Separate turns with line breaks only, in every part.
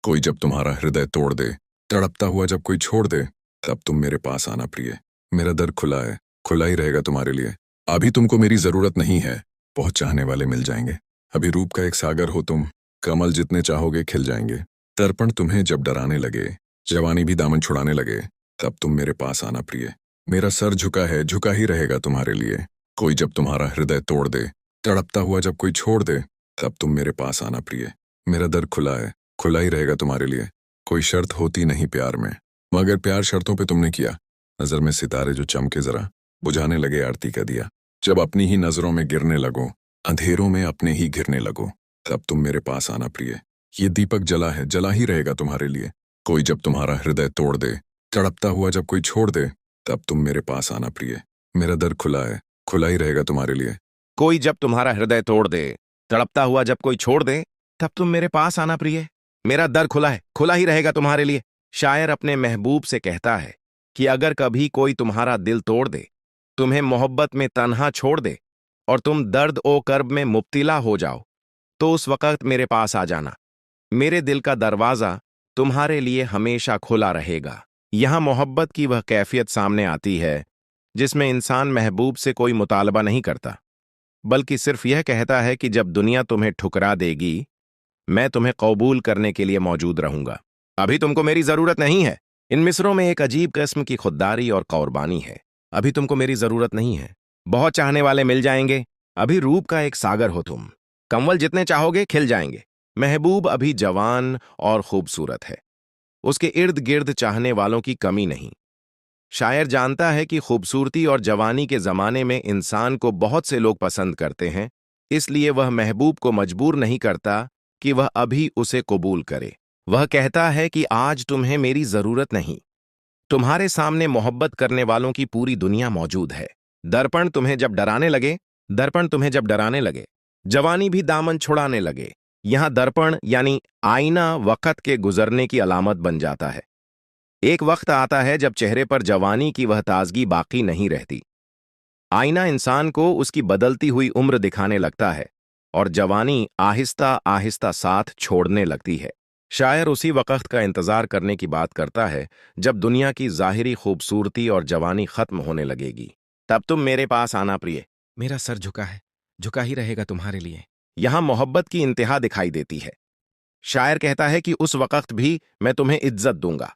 कोई जब तुम्हारा हृदय तोड़ दे, तड़पता हुआ जब कोई छोड़ दे, तब तुम मेरे पास आना प्रिय। मेरा दर खुला है, खुला ही रहेगा तुम्हारे लिए। अभी तुमको मेरी जरूरत नहीं है, बहुत चाहने वाले मिल जाएंगे। अभी रूप का एक सागर हो तुम, कमल जितने चाहोगे खिल जाएंगे। दर्पण तुम्हें जब डराने लगे, जवानी भी दामन छुड़ाने लगे, तब तुम मेरे पास आना प्रिय। मेरा सर झुका है, झुका ही रहेगा तुम्हारे लिए। कोई जब तुम्हारा हृदय तोड़ दे, तड़पता हुआ जब कोई छोड़ दे, तब तुम मेरे पास आना प्रिय। मेरा दर खुला है, खुला ही रहेगा तुम्हारे लिए। कोई शर्त होती नहीं प्यार में, मगर प्यार शर्तों पे तुमने किया। नजर में सितारे जो चमके जरा, बुझाने लगे आरती का दिया। जब अपनी ही नजरों में गिरने लगो, अंधेरों में अपने ही घिरने लगो, तब तुम मेरे पास आना प्रिय। ये दीपक जला है, जला ही रहेगा तुम्हारे लिए। कोई जब तुम्हारा हृदय तोड़ दे, तड़पता हुआ जब कोई छोड़ दे, तब तुम मेरे पास आना प्रिय। मेरा दर खुला है, खुला ही रहेगा तुम्हारे लिए।
कोई जब तुम्हारा हृदय तोड़ दे, तड़पता हुआ जब कोई छोड़ दे, तब तुम मेरे पास आना प्रिय। मेरा दर खुला है, खुला ही रहेगा तुम्हारे लिए। शायर अपने महबूब से कहता है कि अगर कभी कोई तुम्हारा दिल तोड़ दे, तुम्हें मोहब्बत में तन्हा छोड़ दे और तुम दर्द ओ कर्ब में मुब्तिला हो जाओ, तो उस वक़्त मेरे पास आ जाना। मेरे दिल का दरवाज़ा तुम्हारे लिए हमेशा खुला रहेगा। यहाँ मोहब्बत की वह कैफियत सामने आती है जिसमें इंसान महबूब से कोई मुतालबा नहीं करता, बल्कि सिर्फ यह कहता है कि जब दुनिया तुम्हें ठुकरा देगी, मैं तुम्हें कबूल करने के लिए मौजूद रहूंगा। अभी तुमको मेरी जरूरत नहीं है। इन मिसरों में एक अजीब किस्म की खुददारी और कुर्बानी है। अभी तुमको मेरी जरूरत नहीं है, बहुत चाहने वाले मिल जाएंगे। अभी रूप का एक सागर हो तुम, कमल जितने चाहोगे खिल जाएंगे। महबूब अभी जवान और खूबसूरत है, उसके इर्द गिर्द चाहने वालों की कमी नहीं। शायर जानता है कि खूबसूरती और जवानी के जमाने में इंसान को बहुत से लोग पसंद करते हैं, इसलिए वह महबूब को मजबूर नहीं करता कि वह अभी उसे कबूल करे। वह कहता है कि आज तुम्हें मेरी जरूरत नहीं, तुम्हारे सामने मोहब्बत करने वालों की पूरी दुनिया मौजूद है। दर्पण तुम्हें जब डराने लगे, दर्पण तुम्हें जब डराने लगे, जवानी भी दामन छुड़ाने लगे। यहां दर्पण यानी आईना वक्त के गुजरने की अलामत बन जाता है। एक वक्त आता है जब चेहरे पर जवानी की वह ताजगी बाकी नहीं रहती। आईना इंसान को उसकी बदलती हुई उम्र दिखाने लगता है और जवानी आहिस्ता आहिस्ता साथ छोड़ने लगती है। शायर उसी वक्त का इंतजार करने की बात करता है जब दुनिया की जाहिरी खूबसूरती और जवानी खत्म होने लगेगी। तब तुम मेरे पास आना प्रिय। मेरा सर झुका है, झुका ही रहेगा तुम्हारे लिए। यहां मोहब्बत की इंतहा दिखाई देती है। शायर कहता है कि उस वक्त भी मैं तुम्हें इज्जत दूंगा।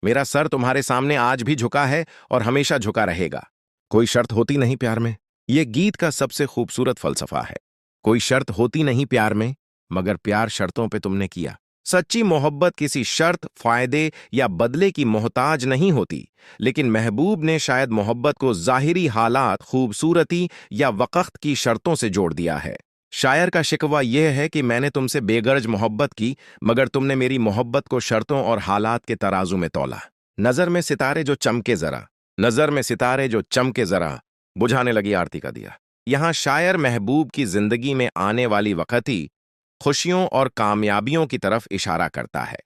मेरा सर तुम्हारे सामने आज भी झुका है और हमेशा झुका रहेगा। कोई शर्त होती नहीं प्यार में, यह गीत का सबसे खूबसूरत फलसफा है। कोई शर्त होती नहीं प्यार में, मगर प्यार शर्तों पे तुमने किया। सच्ची मोहब्बत किसी शर्त, फायदे या बदले की मोहताज नहीं होती, लेकिन महबूब ने शायद मोहब्बत को जाहिरी हालात, खूबसूरती या वक़्त की शर्तों से जोड़ दिया है। शायर का शिकवा यह है कि मैंने तुमसे बेगर्ज मोहब्बत की, मगर तुमने मेरी मोहब्बत को शर्तों और हालात के तराजू में तौला। नजर में सितारे जो चमके जरा, नजर में सितारे जो चमके जरा, बुझाने लगी आरती का दिया। यहाँ शायर महबूब की जिंदगी में आने वाली वक़्ती खुशियों और कामयाबियों की तरफ इशारा करता है।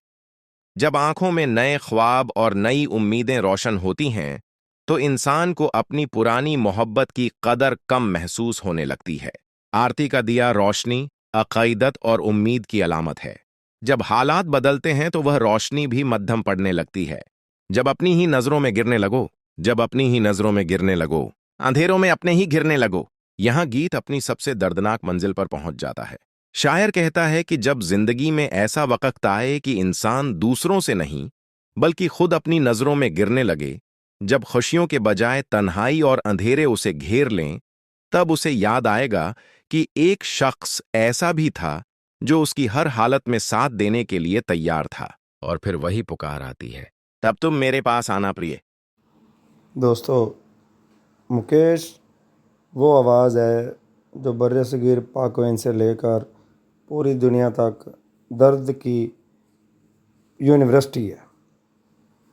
जब आंखों में नए ख्वाब और नई उम्मीदें रोशन होती हैं, तो इंसान को अपनी पुरानी मोहब्बत की कदर कम महसूस होने लगती है। आरती का दिया रोशनी, अक़ीदत और उम्मीद की अलामत है। जब हालात बदलते हैं तो वह रोशनी भी मध्यम पड़ने लगती है। जब अपनी ही नजरों में गिरने लगो, जब अपनी ही नजरों में गिरने लगो, अंधेरों में अपने ही घिरने लगो। यहां गीत अपनी सबसे दर्दनाक मंजिल पर पहुंच जाता है। शायर कहता है कि जब जिंदगी में ऐसा वक्त आए कि इंसान दूसरों से नहीं, बल्कि खुद अपनी नजरों में गिरने लगे, जब खुशियों के बजाय तन्हाई और अंधेरे उसे घेर लें, तब उसे याद आएगा कि एक शख्स ऐसा भी था जो उसकी हर हालत में साथ देने के लिए तैयार था। और फिर वही पुकार आती है, तब तुम मेरे पास आना प्रिय।
दोस्तों, मुकेश वो आवाज़ है जो बर्रसगीर पाक-व-हिंद से लेकर पूरी दुनिया तक दर्द की यूनिवर्सिटी है।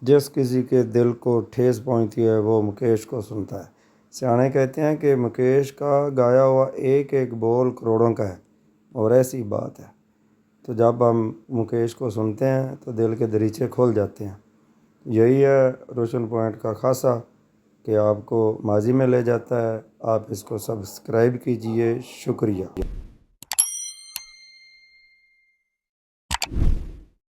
जिस किसी के दिल को ठेस पहुंचती है वो मुकेश को सुनता है। सियाने कहते हैं कि मुकेश का गाया हुआ एक एक बोल करोड़ों का है, और ऐसी बात है। तो जब हम मुकेश को सुनते हैं तो दिल के दरीचे खोल जाते हैं। यही है रोशन पॉइंट का खासा कि आपको माजी में ले जाता है। आप इसको सब्सक्राइब कीजिए। शुक्रिया।